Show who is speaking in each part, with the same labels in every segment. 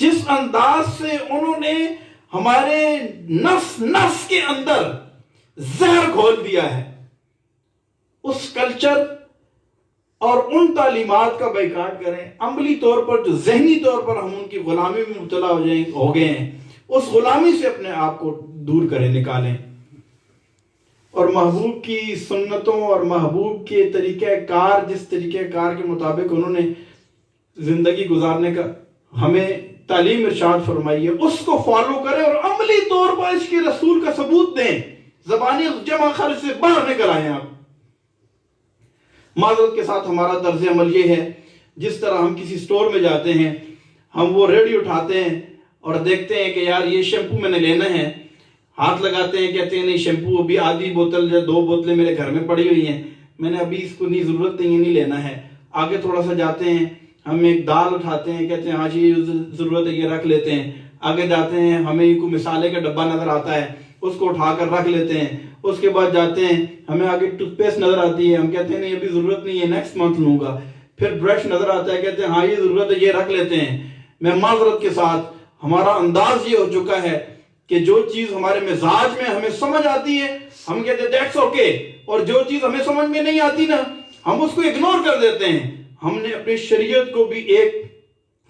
Speaker 1: जिस अंदाज से उन्होंने हमारे नस नस के अंदर जहर घोल दिया है, उस कल्चर और उन तालीमात का बैकाट करें। अमली तौर पर जो जहनी तौर पर हम उनकी गुलामी में मुब्तला हो गए हैं, उस गुलामी से अपने आप को दूर करें, निकालें। और महबूब की सुन्नतों और महबूब के तरीके कार, जिस तरीके कार के मुताबिक उन्होंने जिंदगी गुजारने का हमें तालीम इरशाद फरमाई है, उसको फॉलो करें और अमली तौर पर इसके रसूल का सबूत दें। ज़बानी जमा खर्च से बाहर निकल आए आप। माज़रत के साथ हमारा तर्ज अमल ये है, जिस तरह हम किसी स्टोर में जाते हैं, हम वो रेडी उठाते हैं और देखते हैं कि यार ये शैम्पू मैंने लेना है, हाथ लगाते हैं, कहते हैं नहीं शैम्पू अभी आधी बोतल या 2 बोतलें मेरे घर में पड़ी हुई हैं, मैंने अभी इसको नहीं ज़रूरत नहीं, नहीं लेना है। आगे थोड़ा सा जाते हैं, हम एक दाल उठाते हैं, कहते हैं हाँ जी ज़रूरत है, ये रख लेते हैं। आगे जाते हैं, हमें कोई मिसाले का डब्बा नज़र आता है, उसको उठाकर रख लेते हैं। उसके बाद जाते हैं, हमें आगे टूथपेस्ट नज़र आती है, हम कहते हैं नहीं अभी ज़रूरत नहीं है, नेक्स्ट मंथ लूँगा। फिर ब्रश नज़र आता है, कहते हैं हाँ ये ज़रूरत है, ये रख लेते हैं। मैं माज़रत के साथ हमारा अंदाज ये हो चुका है कि जो चीज़ हमारे मिजाज में हमें समझ आती है हम कहते हैं दैट्स ओके, और जो चीज़ हमें समझ में नहीं आती ना, हम उसको इग्नोर कर देते हैं। हमने अपनी शरीयत को भी एक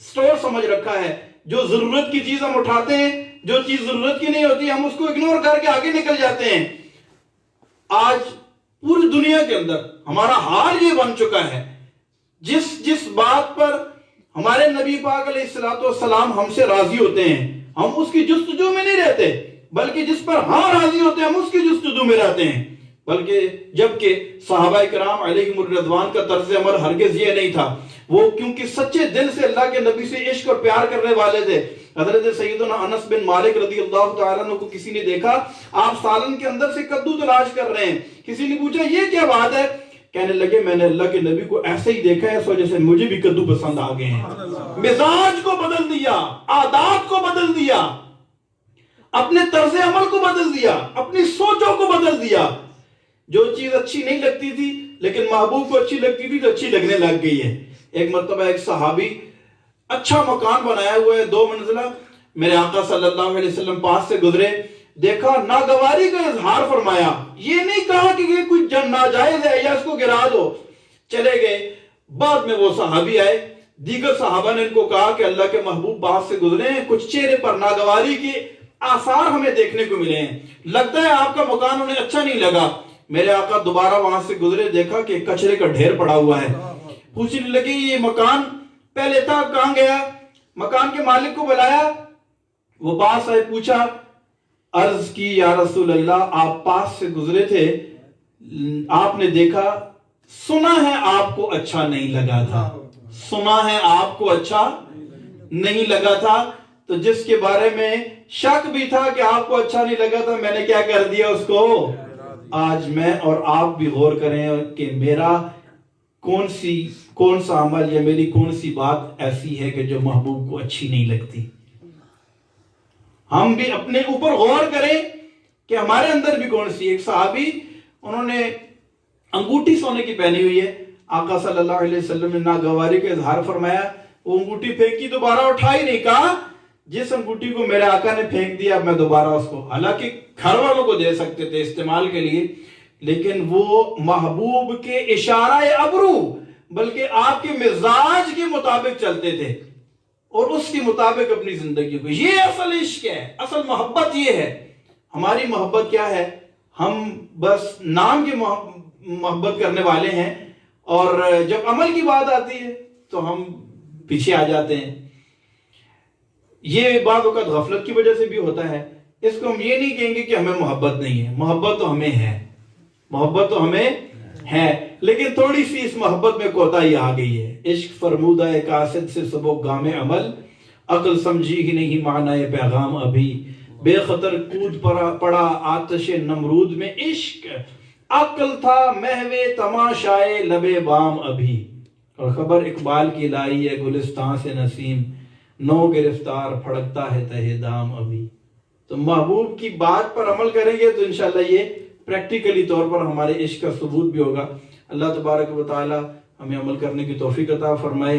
Speaker 1: स्टोर समझ रखा है, जो जरूरत की चीज हम उठाते हैं, जो चीज जरूरत की नहीं होती हम उसको इग्नोर करके आगे निकल जाते हैं। आज पूरी दुनिया के अंदर हमारा हाल ये बन चुका है, जिस बात पर हमारे नबी पाक अलैहिस्सलाम हमसे राजी होते हैं, हम उसकी जुस्तजू में नहीं रहते, बल्कि जिस पर हम राजी होते हैं हम उसकी जुस्तजू में रहते हैं। बल्कि जबकि सहाबा किराम अलैहिमुर रिज़वान का तर्ज अमल हरगिज ये नहीं था, वो क्योंकि सच्चे दिल से अल्लाह के नबी से इश्क और प्यार करने वाले थे। हजरत सैयदना अनस बिन मालिक रज़ियल्लाहु तआला अन्हु को किसी ने देखा, आप सालन के अंदर से कद्दू तलाश कर रहे हैं, किसी ने पूछा ये क्या बात है, कहने लगे मैंने अल्लाह के नबी को ऐसे ही देखा है, इस वजह से मुझे भी कद्दू पसंद आ गए हैं। मिजाज को बदल दिया, आदात को बदल दिया, अपने तर्ज अमल को बदल दिया, अपनी सोचों को बदल दिया। जो चीज अच्छी नहीं लगती थी लेकिन महबूब को अच्छी लगती थी तो अच्छी लगने लग गई है। एक मर्तबा एक सहाबी अच्छा मकान बनाया हुआ है 2 मंजिला, मेरे आका सल्लल्लाहु अलैहि वसल्लम पास से गुजरे, देखा नागवारी का इजहार फरमाया, ये नहीं कहा कि ये कुछ नाजायज है या इसको गिरा दो, चले गए। बाद में वो सहाबी आए, दीगर सहाबा ने इनको कहा कि अल्लाह के महबूब पास से गुजरे हैं, कुछ चेहरे पर नागवारी के आसार हमें देखने को मिले हैं, लगता है आपका मकान उन्हें अच्छा नहीं लगा। मेरे आका दोबारा वहां से गुजरे, देखा कि कचरे का ढेर पड़ा हुआ है, पूछने लगे ये मकान पहले था कहां गया, मकान के मालिक को बुलाया, वो पास आए, पूछा, अर्ज की या रसूल अल्लाह आप पास से गुजरे थे, आपने देखा, सुना है आपको अच्छा नहीं लगा था, सुना है आपको अच्छा नहीं लगा था, तो जिसके बारे में शक भी था कि आपको अच्छा नहीं लगा था, मैंने क्या कर दिया उसको। आज मैं और आप भी गौर करें कि मेरा कौन सा अमल या मेरी कौन सी बात ऐसी है कि जो महबूब को अच्छी नहीं लगती। हम भी अपने ऊपर गौर करें कि हमारे अंदर भी कौन सी। एक सहाबी उन्होंने अंगूठी सोने की पहनी हुई है, आका सल्लल्लाहु अलैहि वसल्लम ने नागवारी का इजहार फरमाया, वो अंगूठी फेंकी, दोबारा उठा ही नहीं, कहा जिस अंगूठी को मेरे आका ने फेंक दिया मैं दोबारा उसको, हालांकि घर वालों को दे सकते थे इस्तेमाल के लिए, लेकिन वो महबूब के इशारा अबरू बल्कि आपके मिजाज के मुताबिक चलते थे और उसके मुताबिक अपनी जिंदगी को। ये असल इश्क है, असल मोहब्बत ये है। हमारी मोहब्बत क्या है, हम बस नाम की मोहब्बत करने वाले हैं और जब अमल की बात आती है तो हम पीछे आ जाते हैं। ये बात वक़्त गफलत की वजह से भी होता है। इसको हम ये नहीं कहेंगे कि हमें मोहब्बत नहीं है, मोहब्बत तो हमें है, मोहब्बत तो हमें है, लेकिन थोड़ी सी इस मोहब्बत में कोताही आ गई है। इश्क फरमूदा एक कासिद से सबो गामे अमल, अक्ल समझी ही नहीं माना ये पैगाम अभी, बेखतर कूद पड़ा आतिश नमरूद में, इश्क अक्ल था महवे तमाशाए लबे बाम अभी। और खबर इकबाल की लाई है गुलिस्तान से नसीम, नो गिरफ्तार फड़कता है तहे दाम अभी। तो महबूब की बात पर अमल करेंगे तो इंशाल्लाह ये प्रैक्टिकली तौर पर हमारे इश्क का सबूत भी होगा। अल्लाह तबारक व तआला हमें अमल करने की तौफीक अता फरमाए।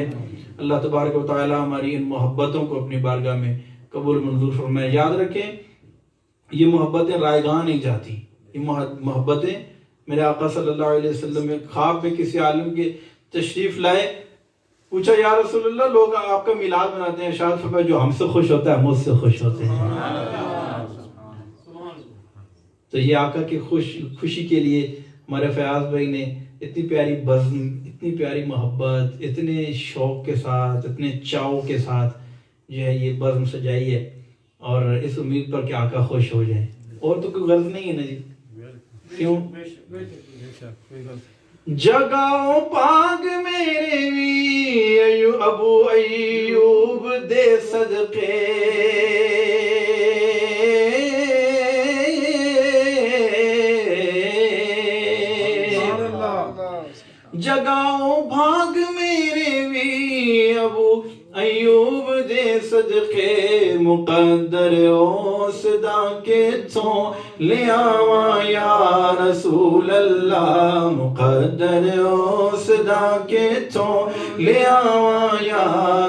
Speaker 1: अल्लाह तबारक व तआला हमारी इन मोहब्बतों को अपनी बारगाह में कबूल मंजूर फरमाए। याद रखें, ये मोहब्बतें रायगां नहीं जाती। ये मोहब्बतें मेरे आका सल्लल्लाहु अलैहि वसल्लम में ख्वाब में किसी आलिम के तशरीफ लाए, पूछा या रसूलल्लाह लोग आपका मिलाद मनाते हैं, इरशाद फरमाया जो हमसे खुश होता है मुझसे खुश होते हैं। तो ये आका की खुशी के लिए हमारे फयाज भाई ने इतनी प्यारी बज़्म, इतनी प्यारी मोहब्बत, इतने शौक के साथ, इतने चाव के साथ जो है ये बज़्म सजाई है, और इस उम्मीद पर कि आका खुश हो जाए। और तो कोई गर्ज नहीं है ना जी, क्यों? जगाओ पाग मेरे भी अबू अयूब दे सदके, जगाओ भाग मेरे भी अबू अयूब दे सदके, मुकद्दर ओ सदा के थो ले आवा या रसूल अल्लाह, मुकद्दर ओ सदा के थो ले आवा या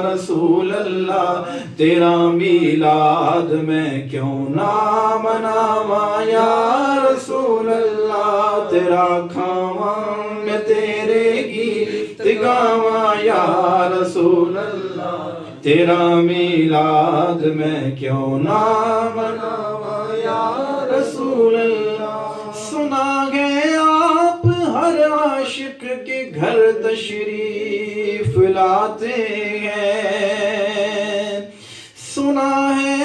Speaker 1: रसूल अल्लाह, तेरा मीलाद में क्यों ना मनावा या रसूल अल्लाह, तेरा खावा मैं तेरे गीत गावा या रसूल अल्लाह, तेरा मीलाद में क्यों ना मनावा या रसूल अल्लाह। सुना है आप हर आशिक के घर तशरीफ लाते हैं, सुना है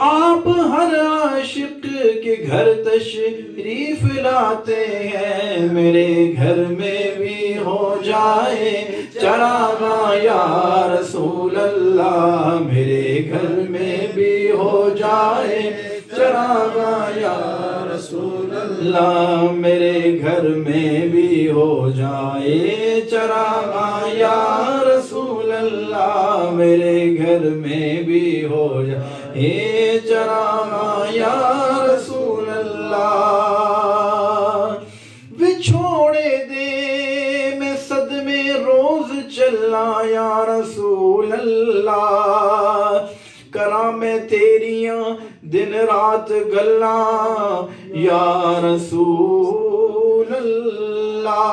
Speaker 1: आप हर आशिक के घर तशरीफ लाते हैं, मेरे घर में भी हो जाए चरागा या रसूल अल्लाह, मेरे घर में भी हो जाए चरागा या रसूल अल्लाह, मेरे घर में भी हो जाए चरागा या रसूल अल्लाह, मेरे घर में भी हो जाए चरागा या रसूल अल्लाह। विछोड़े दे मैं सदमे रोज चला या रसूल अल्लाह, करा मैं तेरियां दिन रात गल्ला या रसूल अल्लाह।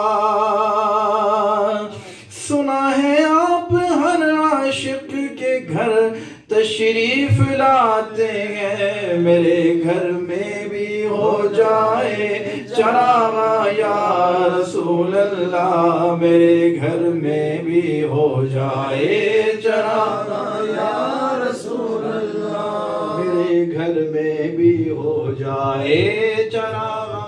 Speaker 1: सुना है आप हर आशिक के घर तशरीफ लाते हैं, मेरे घर में भी हो जाए चरागा या रसूल अल्लाह, मेरे घर में भी हो जाए चरागा या रसूल अल्लाह, मेरे घर में भी हो जाए चरागा